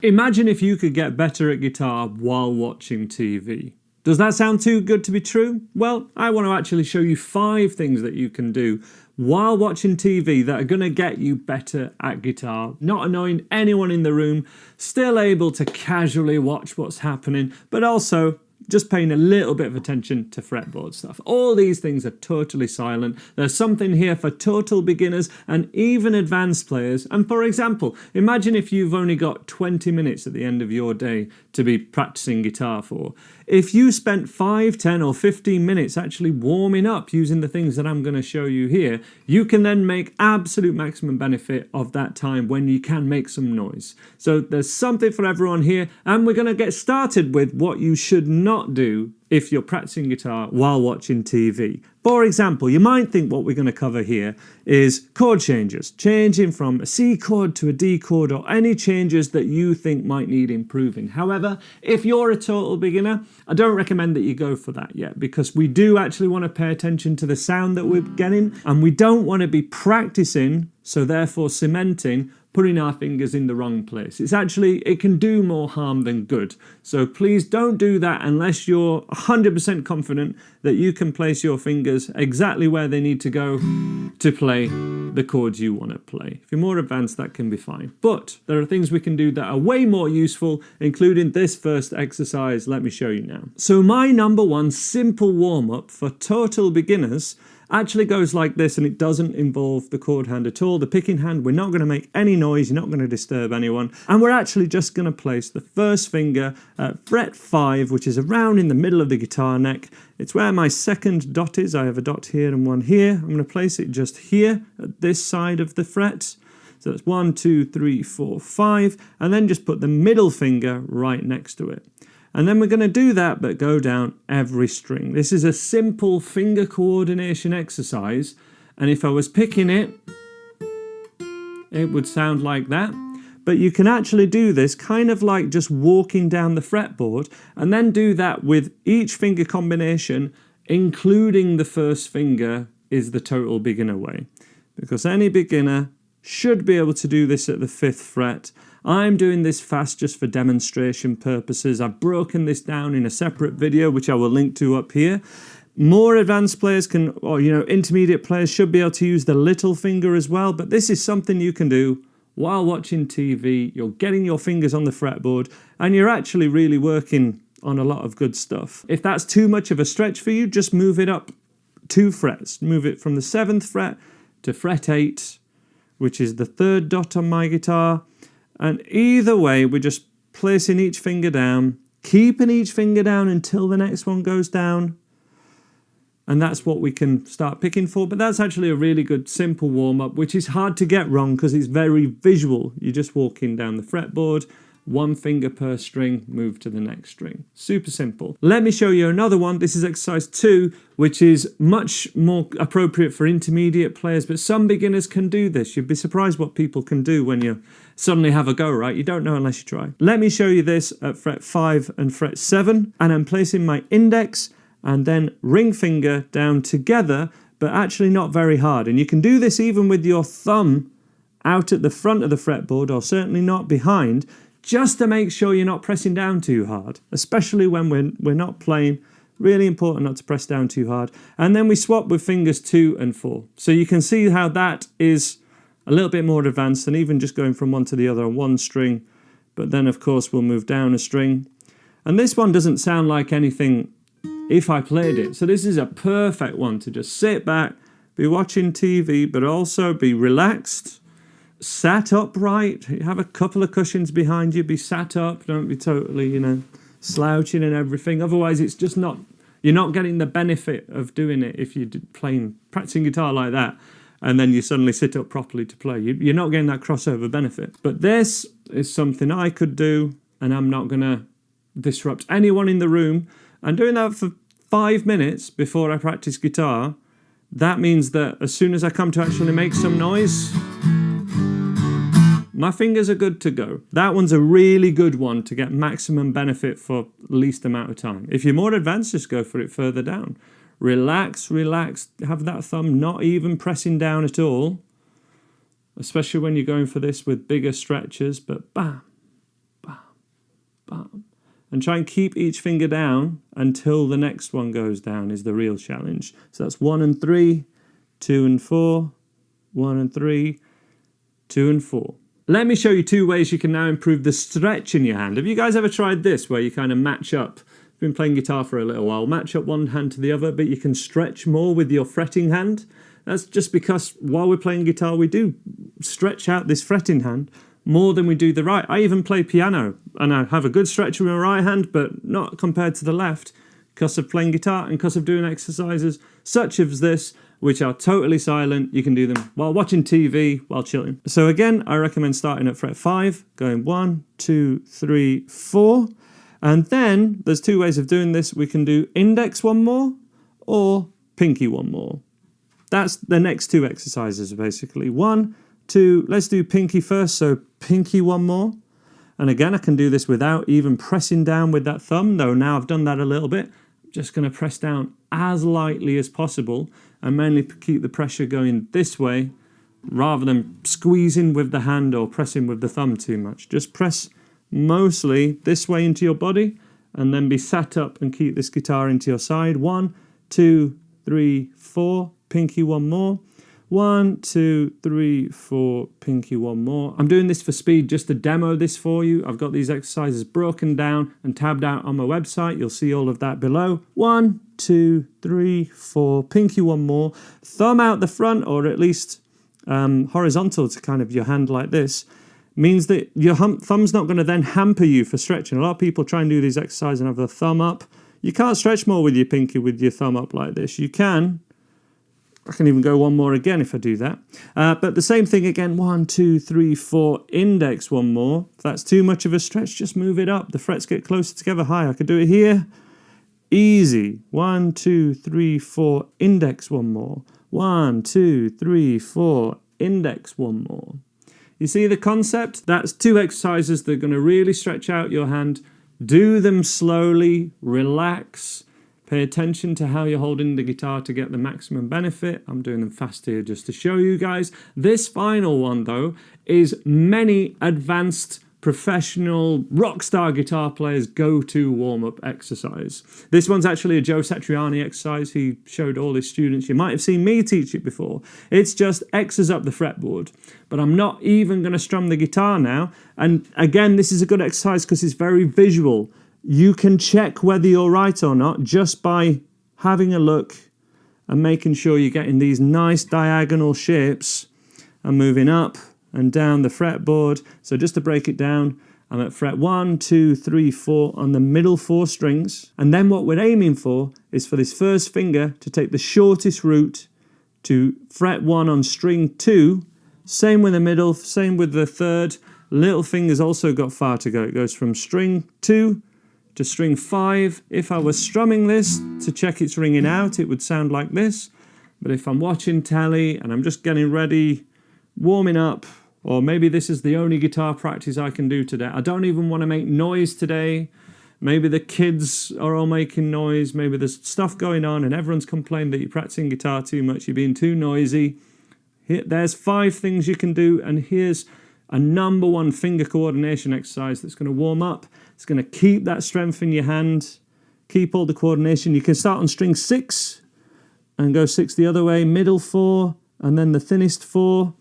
Imagine if you could get better at guitar while watching TV. Does that sound too good to be true? Well, I want to actually show you 5 things that you can do while watching TV that are going to get you better at guitar, not annoying anyone in the room, still able to casually watch what's happening, but also just paying a little bit of attention to fretboard stuff. All these things are totally silent. There's something here for total beginners and even advanced players. And for example, imagine if you've only got 20 minutes at the end of your day to be practicing guitar for. If you spent 5, 10 or 15 minutes actually warming up using the things that I'm going to show you here, you can then make absolute maximum benefit of that time when you can make some noise. So there's something for everyone here, and we're going to get started with what you should not do if you're practicing guitar while watching TV. For example, you might think what we're going to cover here is chord changes, changing from a C chord to a D chord, or any changes that you think might need improving. However, if you're a total beginner, I don't recommend that you go for that yet, because we do actually want to pay attention to the sound that we're getting, and we don't want to be practicing, so therefore cementing, putting our fingers in the wrong place. It can do more harm than good. So please don't do that unless you're 100% confident that you can place your fingers exactly where they need to go to play the chords you want to play. If you're more advanced, that can be fine. But there are things we can do that are way more useful, including this first exercise. Let me show you now. So my number one simple warm-up for total beginners actually goes like this, and it doesn't involve the chord hand at all. The picking hand, we're not going to make any noise, you're not going to disturb anyone, and we're actually just going to place the first finger at fret 5, which is around in the middle of the guitar neck. It's where my second dot is. I have a dot here and one here. I'm going to place it just here at this side of the fret. So that's 1, 2, 3, 4, 5, and then just put the middle finger right next to it. And then we're going to do that, but go down every string. This is a simple finger coordination exercise, and if I was picking it, it would sound like that. But you can actually do this kind of like just walking down the fretboard, and then do that with each finger combination, including the first finger, is the total beginner way. Because any beginner should be able to do this at the 5th fret. I'm doing this fast just for demonstration purposes. I've broken this down in a separate video, which I will link to up here. More advanced players can, or intermediate players should be able to use the little finger as well, but this is something you can do while watching TV. You're getting your fingers on the fretboard, and you're actually really working on a lot of good stuff. If that's too much of a stretch for you, just move it up 2 frets. Move it from the 7th fret to fret 8, which is the 3rd dot on my guitar. And either way, we're just placing each finger down, keeping each finger down until the next one goes down. And that's what we can start picking for. But that's actually a really good simple warm-up, which is hard to get wrong because it's very visual. You're just walking down the fretboard, 1 finger per string, move to the next string. Super simple. Let me show you another one. This is exercise 2, which is much more appropriate for intermediate players, but some beginners can do this. You'd be surprised what people can do when you suddenly have a go, right? You don't know unless you try. Let me show you this at fret 5 and fret 7, and I'm placing my index and then ring finger down together, but actually not very hard. And you can do this even with your thumb out at the front of the fretboard, or certainly not behind, just to make sure you're not pressing down too hard, especially when we're not playing. Really important not to press down too hard. And then we swap with fingers 2 and 4. So you can see how that is a little bit more advanced than even just going from one to the other on 1 string. But then, of course, we'll move down a string. And this one doesn't sound like anything if I played it. So this is a perfect one to just sit back, be watching TV, but also be relaxed, sat upright. Have a couple of cushions behind you, be sat up, don't be totally, slouching and everything. Otherwise, it's just not, you're not getting the benefit of doing it if you're practicing guitar like that, and then you suddenly sit up properly to play. You're not getting that crossover benefit. But this is something I could do, and I'm not going to disrupt anyone in the room. And doing that for 5 minutes before I practice guitar, that means that as soon as I come to actually make some noise, my fingers are good to go. That one's a really good one to get maximum benefit for least amount of time. If you're more advanced, just go for it further down. Relax, relax, have that thumb not even pressing down at all, especially when you're going for this with bigger stretches, but bam, bam, and try and keep each finger down until the next one goes down is the real challenge. So that's 1 and 3, 2 and 4, 1 and 3, 2 and 4. Let me show you 2 ways you can now improve the stretch in your hand. Have you guys ever tried this, where you kind of match up? You've been playing guitar for a little while, match up one hand to the other, but you can stretch more with your fretting hand. That's just because while we're playing guitar, we do stretch out this fretting hand more than we do the right. I even play piano, and I have a good stretch with my right hand, but not compared to the left, because of playing guitar and because of doing exercises such as this, which are totally silent. You can do them while watching TV, while chilling. So again, I recommend starting at fret 5, going 1, 2, 3, 4. And then there's 2 ways of doing this. We can do index 1 more or pinky 1 more. That's the next 2 exercises, basically. 1, 2, let's do pinky first. So pinky 1 more. And again, I can do this without even pressing down with that thumb, though now I've done that a little bit. I'm just going to press down as lightly as possible and mainly keep the pressure going this way rather than squeezing with the hand or pressing with the thumb too much. Just press mostly this way into your body and then be sat up and keep this guitar into your side. 1, 2, 3, 4, pinky 1 more. 1, 2, 3, 4, pinky 1 more. I'm doing this for speed just to demo this for you. I've got these exercises broken down and tabbed out on my website. You'll see all of that below. 1, 2, 3, 4, pinky 1 more. Thumb out the front, or at least horizontal to kind of your hand like this, means that your thumb's not going to then hamper you for stretching. A lot of people try and do these exercises and have the thumb up. You can't stretch more with your pinky with your thumb up like this. You can. I can even go 1 more again if I do that. But the same thing again, 1, 2, 3, 4, index 1 more. If that's too much of a stretch, just move it up. The frets get closer together, higher. I could do it here. Easy. 1, 2, 3, 4, index 1 more. 1, 2, 3, 4, index 1 more. You see the concept? That's 2 exercises that are going to really stretch out your hand. Do them slowly, relax. Pay attention to how you're holding the guitar to get the maximum benefit. I'm doing them fast here just to show you guys. This final one, though, is many advanced professional rock star guitar players' go-to warm-up exercise. This one's actually a Joe Satriani exercise. He showed all his students. You might have seen me teach it before. It's just X's up the fretboard. But I'm not even going to strum the guitar now. And again, this is a good exercise because it's very visual. You can check whether you're right or not just by having a look and making sure you're getting these nice diagonal shapes and moving up and down the fretboard. So just to break it down, I'm at fret 1, 2, 3, 4 on the middle 4 strings. And then what we're aiming for is for this first finger to take the shortest route to fret 1 on string 2. Same with the middle, same with the third. Little finger's also got far to go. It goes from string 2 to string 5. If I was strumming this to check it's ringing out, it would sound like this. But if I'm watching telly and I'm just getting ready, warming up, or maybe this is the only guitar practice I can do today, I don't even want to make noise today. Maybe the kids are all making noise. Maybe there's stuff going on and everyone's complaining that you're practicing guitar too much, you're being too noisy. There's 5 things you can do, and here's a number 1 finger coordination exercise that's going to warm up. It's going to keep that strength in your hand, keep all the coordination. You can start on string 6 and go 6 the other way, middle 4, and then the thinnest 4.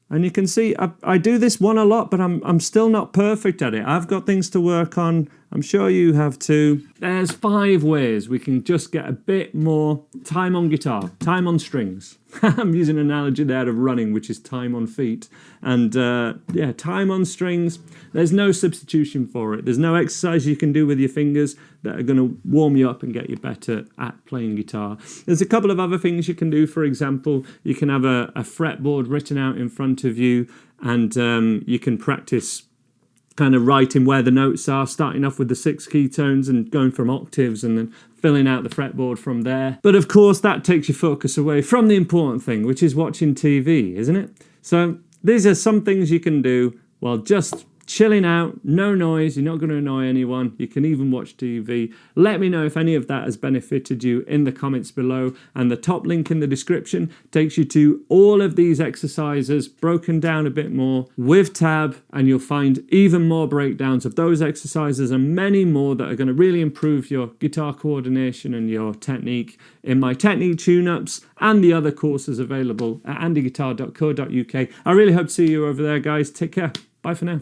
And you can see I do this one a lot, but I'm still not perfect at it. I've got things to work on. I'm sure you have too. There's 5 ways we can just get a bit more time on guitar, time on strings. I'm using an analogy there of running, which is time on feet. And yeah, time on strings. There's no substitution for it. There's no exercise you can do with your fingers that are going to warm you up and get you better at playing guitar. There's a couple of other things you can do. For example, you can have a fretboard written out in front of you, and you can practice kind of writing where the notes are, starting off with the 6 key tones and going from octaves and then filling out the fretboard from there. But of course, that takes your focus away from the important thing, which is watching TV, isn't it? So these are some things you can do while just chilling out, no noise, you're not going to annoy anyone, you can even watch TV. Let me know if any of that has benefited you in the comments below, and the top link in the description takes you to all of these exercises broken down a bit more with tab, and you'll find even more breakdowns of those exercises and many more that are going to really improve your guitar coordination and your technique in my technique tune-ups and the other courses available at andyguitar.co.uk. I really hope to see you over there, guys. Take care. Bye for now.